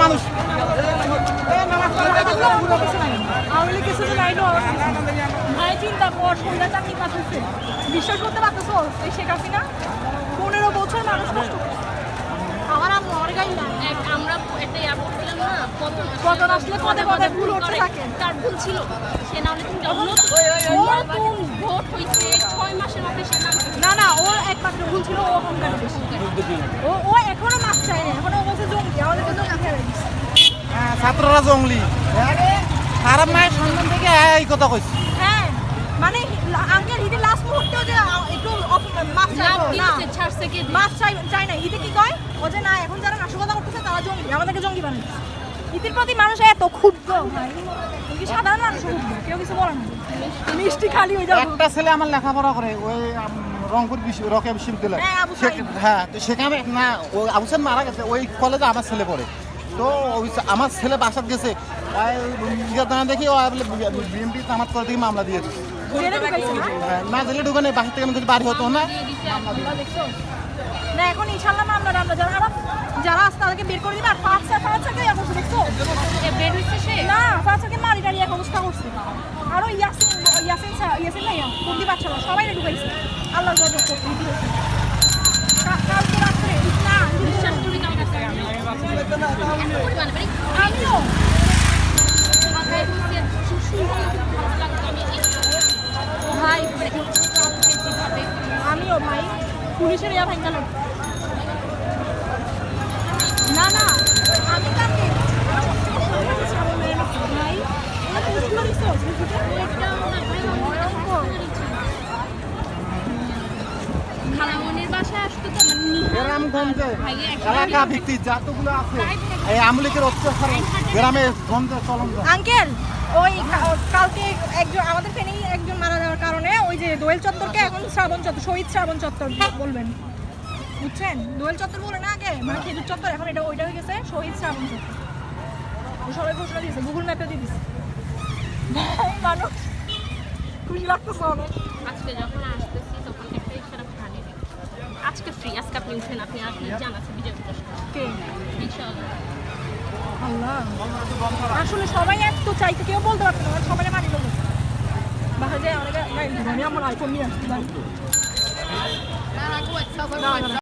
মানুষ বিশ্বাস করতে পারতেছো এই শেখ হাসিনা 15 বছর মানুষ কষ্ট আমার আমরা একটা ইয়া করছিলাম না পতন আসলে পদে পদে ভুল উঠতে থাকে তার ভুল ছিল সে না হলে তুমি ভোট হয়েছে 6 মাসের মধ্যে সে নাম না না ওর একমাত্র ভুল ছিল ও অহংকারী বেশি ও এখনো মাছ চায় না এখনো ও বলছে জঙ্গি আমাদেরকে জঙ্গি খেয়ে দিচ্ছে ছাত্ররা জঙ্গলি খারাপ মায়ের সন্তান থেকে এই কথা কইছি হ্যাঁ মানে আঙ্কেল ঈদের লাস্ট মুহূর্তেও যে একটু মাছ চাইবো না ছাড়ছে কে মাছ চাই না ঈদে কি কয় ও যে না এখন যারা নাশকতা করতেছে তারা জঙ্গি আমাদেরকে জঙ্গি বানাচ্ছে ঈদের প্রতি মানুষ এত ক্ষুব্ধ ভাই কি সাধারণ মানুষ ক্ষুব্ধ কেউ কিছু বলে না মিষ্টি খালি হয়ে যাবে একটা ছেলে আমার লেখাপড়া করে ওই রংপুর রকেয়া বিশ্ববিদ্যালয় হ্যাঁ তো সেখানে না ওই আবু সাইদ মারা গেছে ওই কলেজে আমার ছেলে পড়ে তো আমার ছেলে বাসাত গেছে দেখি বিএমপি আমার করে দেখি মামলা দিয়ে দিচ্ছে না জেলে ঢুকে বাসা থেকে কিছু বাড়ি হতো না না এখন ইনশাল্লাহ মামলা যারা আসতে তাদেরকে বের করে দিবে আর ফাঁসাকে দেখছো বের হইছে সে না ফাঁসাকে মারি টারি এক অবস্থা করছে আরো ইয়াসিন ভাইয়া বন্দি বাচ্চারা সবাই ঢুকাইছে আল্লাহ কালকে রাত্রে না বিশ্বাস করি না আমিও ভাই আমিও ভাই পুলিশের ইয়া ভাই গেল না না আমি কাকে ভাই খালামনির বাসায় আসতো তো গ্রামগঞ্জে এলাকা ভিত্তিক যতগুলো আছে এই আমলিকের অত্যাচার গ্রামে গঞ্জে চলন আঙ্কেল ওই কালকে একজন আমাদের ফেনেই একজন মারা যাওয়ার কারণে ওই যে দোয়েল চত্বরকে এখন শ্রাবণ চত্বর শহীদ শ্রাবণ চত্বর বলবেন বুঝছেন দোয়েল চত্বর বলে না আগে মানে খেজুর চত্বর এখন এটা ওইটা হয়ে গেছে শহীদ শ্রাবণ চত্বর সবাই ঘোষণা দিয়েছে গুগল ম্যাপে দিয়ে দিচ্ছে মানুষ খুশি লাগতেছে অনেক আজকে যখন আসতেছি তখন একটা ইশারা প্রাণী আজকে ফ্রি আজকে আপনি উঠেন আপনি জানাচ্ছেন বিজয় প্রকাশ কে ইনশাআল্লাহ আল্লাহ আসলে সবাই এত চাইতে কেউ বলতে পারতো না সবাই মানি লোক বাসা যায় অনেকে আমার আইফোন নিয়ে আসতে পারি